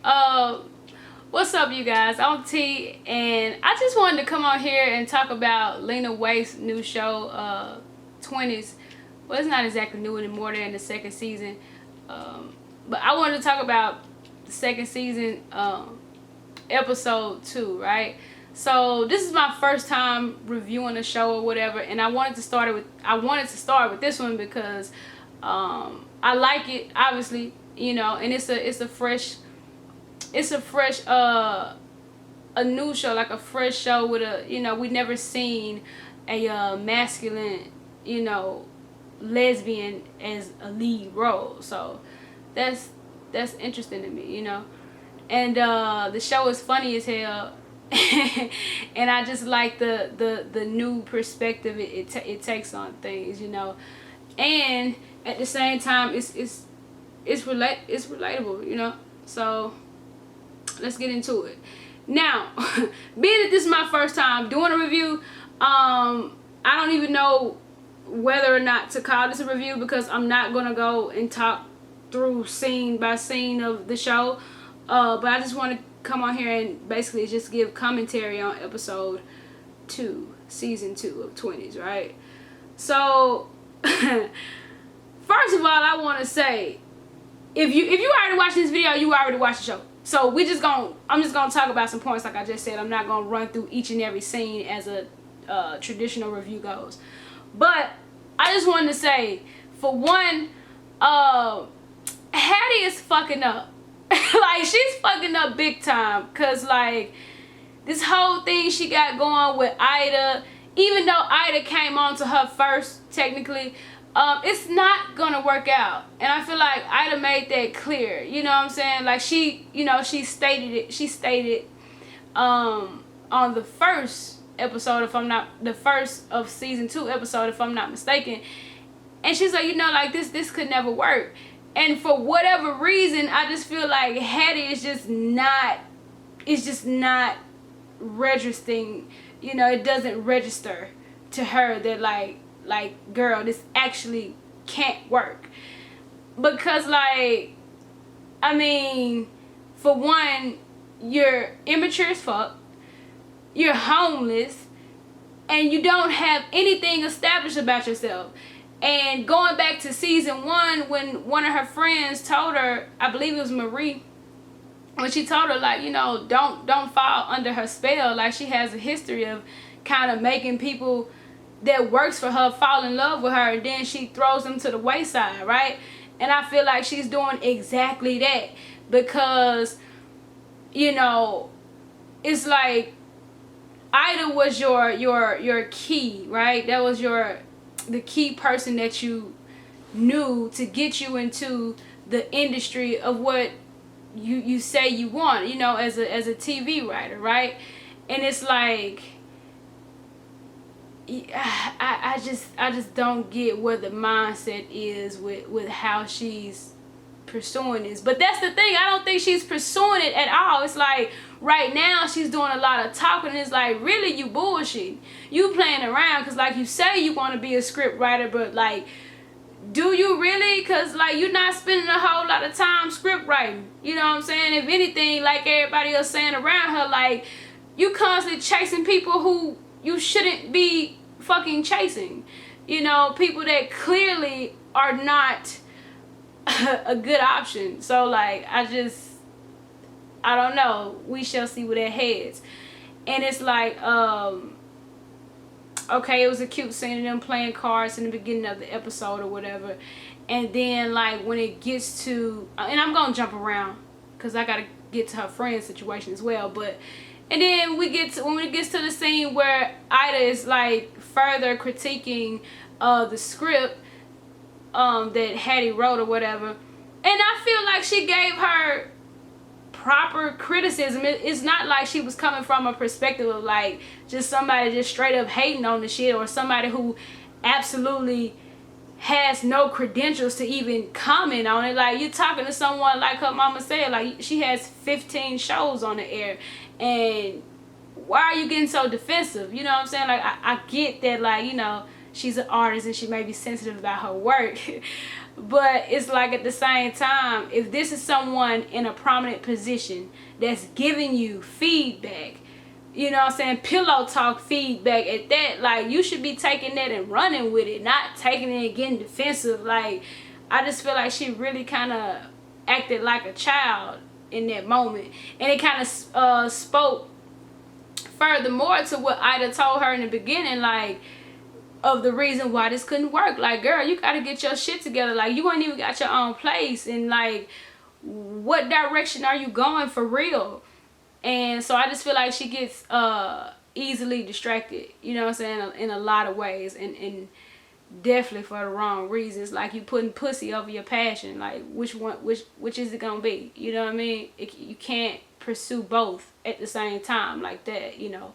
Uh, what's up, you guys? I'm T, and I just wanted to come on here and talk about Lena Waithe's new show, Twenties. Well, it's not exactly new anymore. They're in the second season, but I wanted to talk about the second season, episode 2, right? So this is my first time reviewing a show or whatever, and I wanted to start with this one because I like it, obviously, and it's a fresh a new show, like a fresh show with we never seen a masculine, lesbian as a lead role. So that's interesting to me, and the show is funny as hell. And I just like the new perspective it takes on things, and at the same time it's relatable, so let's get into it. Now, being that this is my first time doing a review, I don't even know whether or not to call this a review, because I'm not gonna go and talk through scene by scene of the show, but I just want to come on here and basically just give commentary on episode 2, season 2 of Twenties, right? So first of all, I want to say, if you already watched this video, you already watched the show. So I'm just gonna talk about some points, like I just said. I'm not gonna run through each and every scene as a traditional review goes. But I just wanted to say, for one, Hattie is fucking up. Like, she's fucking up big time, cause like this whole thing she got going with Ida, even though Ida came on to her first, technically, it's not gonna work out. And I feel like Ida made that clear, you know what I'm saying? Like, she stated on the first episode, the first of season 2 episode, if I'm not mistaken, and she's like, like, this could never work. And for whatever reason, I just feel like Hattie is just not registering, it doesn't register to her that like, girl, this actually can't work. Because, like, I mean, for one, you're immature as fuck, you're homeless, and you don't have anything established about yourself. And going back to season 1, when one of her friends told her, I believe it was Marie, when she told her, like, don't fall under her spell. Like, she has a history of kind of making people that works for her fall in love with her, and then she throws them to the wayside, right? And I feel like she's doing exactly that, because it's like Ida was your key, right? That was the key person that you knew to get you into the industry of what you say you want, as a TV writer, right? And it's like, I just don't get where the mindset is with how she's pursuing this. But that's the thing, I don't think she's pursuing it at all. It's like, right now she's doing a lot of talking. It's like, really, you bullshit, you playing around, because like, you say you want to be a script writer, but like, do you really? Because like, you're not spending a whole lot of time script writing, you know what I'm saying? If anything, like everybody else saying around her, like, you constantly chasing people who you shouldn't be fucking chasing, people that clearly are not a good option. So like, I don't know, we shall see where that heads. And it's like, okay, it was a cute scene of them playing cards in the beginning of the episode or whatever, and then like, when it gets to, and I'm gonna jump around because I gotta get to her friend's situation as well, but and then when it gets to the scene where Ida is like further critiquing the script that Hattie wrote or whatever, and I feel like she gave her proper criticism. It's not like she was coming from a perspective of like just somebody just straight up hating on the shit, or somebody who absolutely has no credentials to even comment on it. Like, you're talking to someone, like her mama said, like, she has 15 shows on the air, and why are you getting so defensive? You know what I'm saying? Like, I get that, like, she's an artist and she may be sensitive about her work. But it's like at the same time, if this is someone in a prominent position that's giving you feedback, you know what I'm saying, pillow talk feedback at that, like, you should be taking that and running with it, not taking it and getting defensive. Like, I just feel like she really kind of acted like a child in that moment. And it kind of spoke furthermore to what Ida told her in the beginning, like, of the reason why this couldn't work. Like, girl, you gotta get your shit together. Like, you ain't even got your own place, and like, what direction are you going for real? And so I just feel like she gets easily distracted, you know what I'm saying, in a lot of ways, and definitely for the wrong reasons. Like, you putting pussy over your passion. Like, which is it gonna be? You know what I mean? You can't pursue both at the same time like that, you know.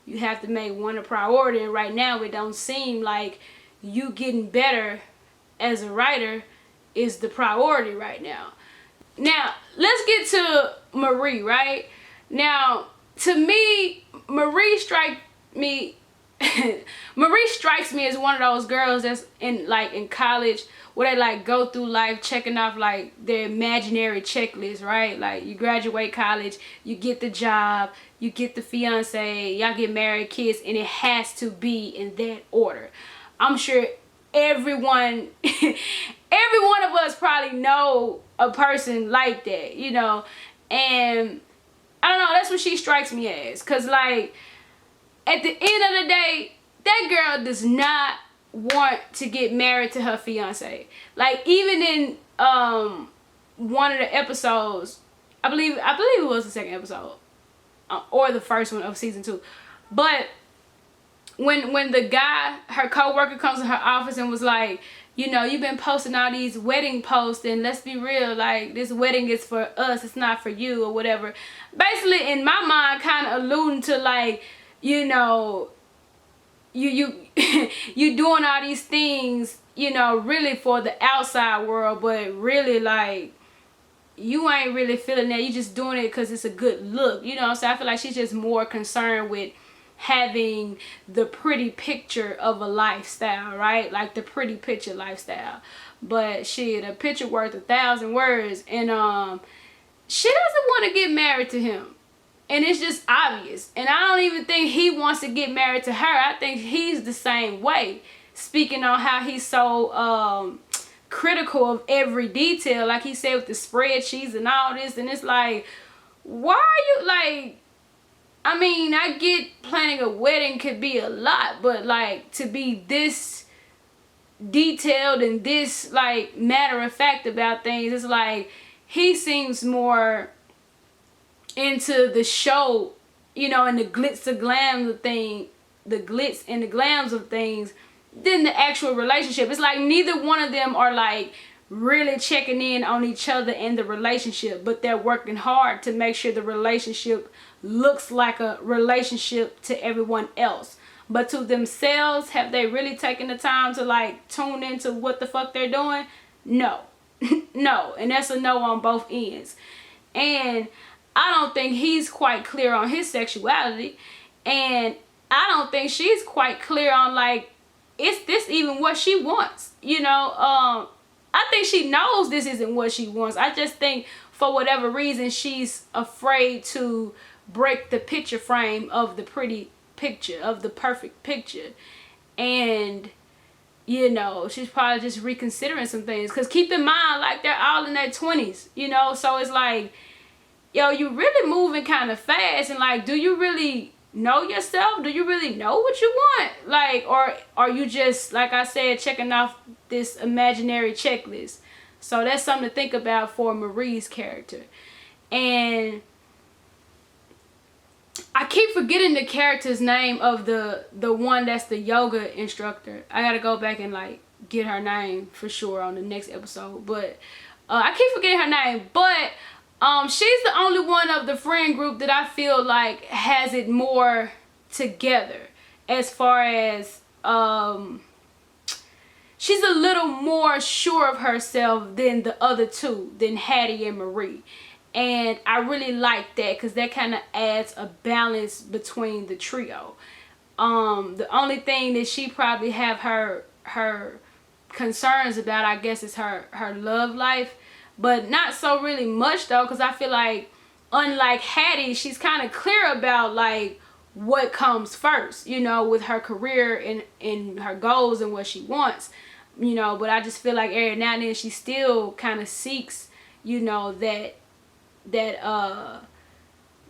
You have to make one a priority, and right now it don't seem like you getting better as a writer is the priority right now. Now, let's get to Marie, right? Now, to me, Marie strikes me as one of those girls that's in college, where they like go through life checking off like their imaginary checklist, right? Like, you graduate college, you get the job, you get the fiance, y'all get married, kids, and it has to be in that order. I'm sure everyone every one of us probably know a person like that, you know. And I don't know, that's what she strikes me as. Cause like, at the end of the day, that girl does not want to get married to her fiance. Like, even in one of the episodes, I believe it was the second episode, or the first one of season 2, but when the guy, her co-worker, comes to her office and was like, you know, you've been posting all these wedding posts, and let's be real, like, this wedding is for us, it's not for you, or whatever. Basically, in my mind, kind of alluding to, like, you know, you you doing all these things, you know, really for the outside world, but really, like, you ain't really feeling that. You just doing it because it's a good look, you know. So I feel like she's just more concerned with having the pretty picture of a lifestyle, right? Like, the pretty picture lifestyle. But shit, a picture worth 1,000 words. And she doesn't want to get married to him. And it's just obvious. And I don't even think he wants to get married to her. I think he's the same way. Speaking on how he's so critical of every detail. Like he said, with the spreadsheets and all this. And it's like, why are you, like, I mean, I get planning a wedding could be a lot. But, like, to be this detailed and this, like, matter of fact about things, it's like, he seems more into the show, you know, and the glitz and glam of thing, the glitz and the glams of things, than the actual relationship. It's like neither one of them are like really checking in on each other and the relationship, but they're working hard to make sure the relationship looks like a relationship to everyone else. But to themselves, have they really taken the time to like tune into what the fuck they're doing? No. No. And that's a no on both ends. And I don't think he's quite clear on his sexuality, and I don't think she's quite clear on, like, is this even what she wants, you know? I think she knows this isn't what she wants. I just think for whatever reason she's afraid to break the picture frame of the pretty picture, of the perfect picture. And, you know, she's probably just reconsidering some things, because keep in mind, like, they're all in their 20s, you know? So it's like, yo, you really moving kind of fast, and like, do you really know yourself? Do you really know what you want? Like, or are you just, like I said, checking off this imaginary checklist? So that's something to think about for Marie's character. And I keep forgetting the character's name of the one that's the yoga instructor. I gotta go back and like get her name for sure on the next episode, but I keep forgetting her name. But she's the only one of the friend group that I feel like has it more together, as far as she's a little more sure of herself than the other two, than Hattie and Marie. And I really like that, because that kind of adds a balance between the trio. The only thing that she probably have her concerns about, I guess, is her love life, but not so really much though, because I feel like unlike Hattie, she's kind of clear about like what comes first, you know, with her career and her goals and what she wants, you know. But I just feel like every now and then she still kind of seeks, you know, that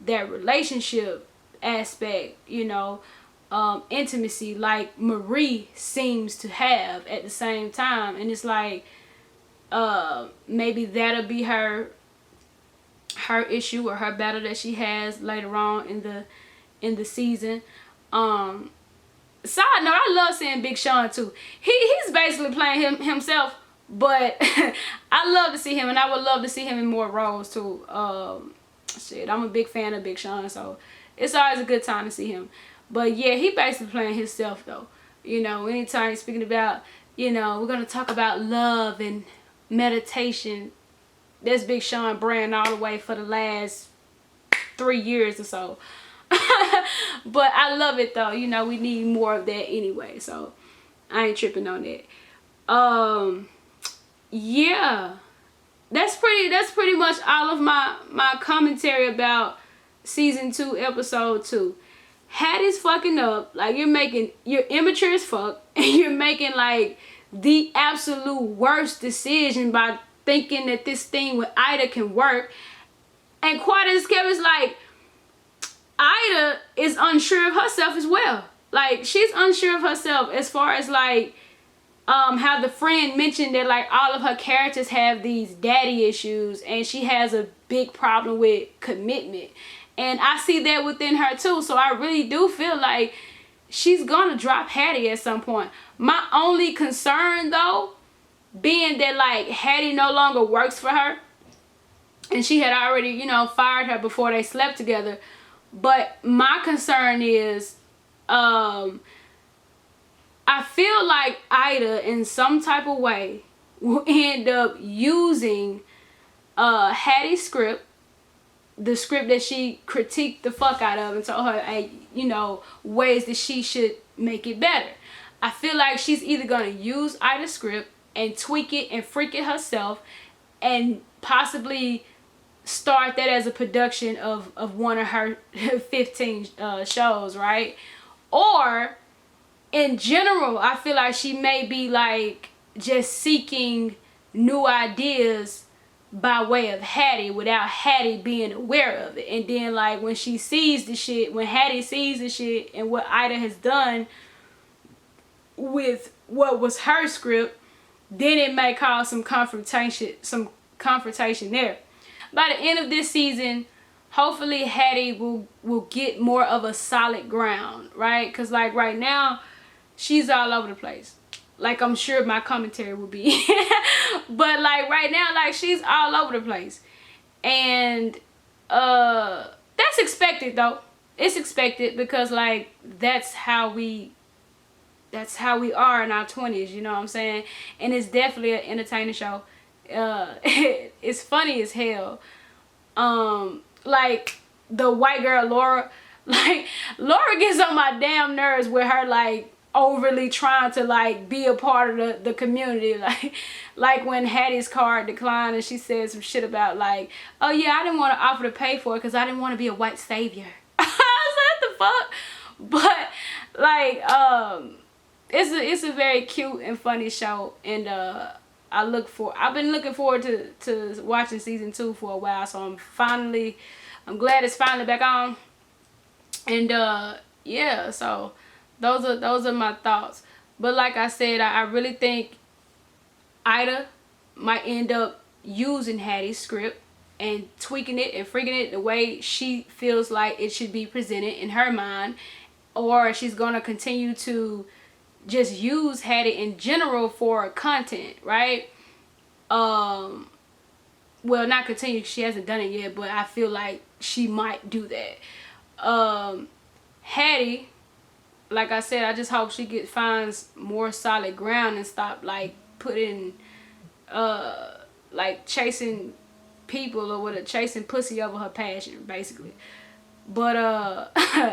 relationship aspect, you know, intimacy like Marie seems to have at the same time. And it's like maybe that'll be her issue or her battle that she has later on in the season. Side note, I love seeing Big Sean too. He's basically playing himself, but I love to see him, and I would love to see him in more roles too. Shit, I'm a big fan of Big Sean, so it's always a good time to see him. But yeah, he basically playing himself though. You know, anytime he's speaking about, you know, we're gonna talk about love and meditation, that's Big Sean brand all the way for the last 3 years or so. But I love it though. You know, we need more of that anyway, so I ain't tripping on that. Yeah, that's pretty much all of my commentary about season 2 episode 2. Hattie's fucking up. Like, you're immature as fuck, and you're making like the absolute worst decision by thinking that this thing with Ida can work. And quite as Kevin's like, Ida is unsure of herself as well. Like, she's unsure of herself as far as like how the friend mentioned that like all of her characters have these daddy issues, and she has a big problem with commitment. And I see that within her too. So I really do feel like she's gonna drop Hattie at some point. My only concern though, being that like Hattie no longer works for her, and she had already, you know, fired her before they slept together. But my concern is I feel like Ida in some type of way will end up using Hattie's script, the script that she critiqued the fuck out of and told her, hey, you know, ways that she should make it better. I feel like she's either going to use Ida's script and tweak it and freak it herself, and possibly start that as a production of one of her 15 shows, right? Or in general, I feel like she may be like just seeking new ideas by way of Hattie without Hattie being aware of it. And then like when she sees the shit, when Hattie sees the shit and what Ida has done with what was her script, then it may cause some confrontation there. By the end of this season, hopefully Hattie will get more of a solid ground, right? Because like right now, she's all over the place. Like I'm sure my commentary will be. But like right now, like she's all over the place. And that's expected though. It's expected because like that's how we are in our 20s, you know what I'm saying? And it's definitely an entertaining show. It's funny as hell. Like the white girl Laura, like Laura gets on my damn nerves with her like overly trying to like be a part of the community. Like when Hattie's card declined and she said some shit about like, oh yeah, I didn't want to offer to pay for it because I didn't want to be a white savior. I was like, what the fuck? But like it's a very cute and funny show, and I've been looking forward to watching season 2 for a while, so I'm glad it's finally back on. And yeah, so those are my thoughts. But like I said, I really think Ida might end up using Hattie's script and tweaking it and freaking it the way she feels like it should be presented in her mind, or she's gonna continue to just use Hattie in general for content, right? Well, not continue, she hasn't done it yet, but I feel like she might do that. Hattie, like I said, I just hope she finds more solid ground and stop like putting like chasing people or chasing pussy over her passion, basically. But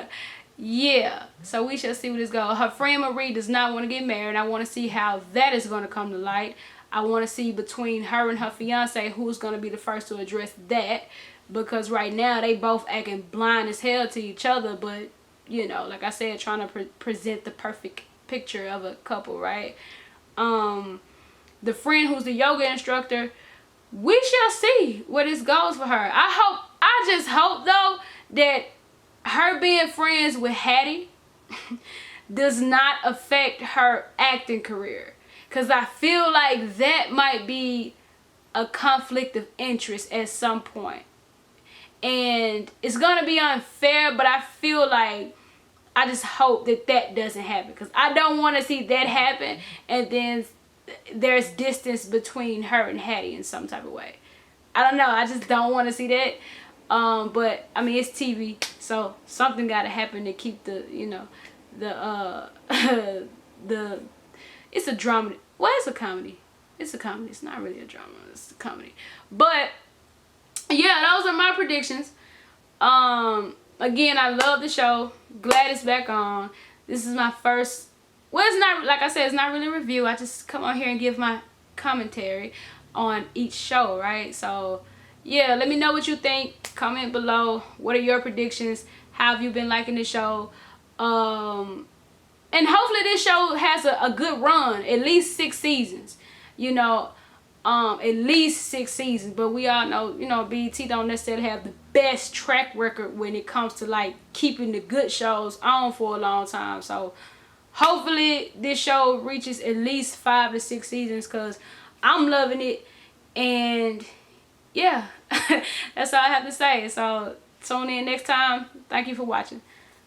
yeah, so we shall see where this goes. Her friend Marie does not want to get married. I want to see how that is going to come to light. I want to see between her and her fiance who's going to be the first to address that, because right now they both acting blind as hell to each other, but you know, like I said, trying to present the perfect picture of a couple, right? The friend who's the yoga instructor, we shall see where this goes for her. I just hope though that her being friends with Hattie does not affect her acting career, because I feel like that might be a conflict of interest at some point, and it's gonna be unfair, but I feel like I just hope that that doesn't happen, because I don't want to see that happen and then there's distance between her and Hattie in some type of way. I don't know, I just don't want to see that. But I mean, it's TV, so something got to happen to keep the, you know, the the, it's a drama. Well, it's a comedy. It's a comedy. It's not really a drama. It's a comedy. But yeah, those are my predictions. Again, I love the show. Glad it's back on. This is my first, well, it's not, like I said, it's not really a review. I just come on here and give my commentary on each show, right? So yeah, let me know what you think. Comment below. What are your predictions? How have you been liking the show? And hopefully this show has a good run, at least 6 seasons, you know. At least 6 seasons, but we all know, you know, BET don't necessarily have the best track record when it comes to like keeping the good shows on for a long time. So hopefully this show reaches at least 5 to 6 seasons, because I'm loving it. And yeah, that's all I have to say. So tune in next time. Thank you for watching.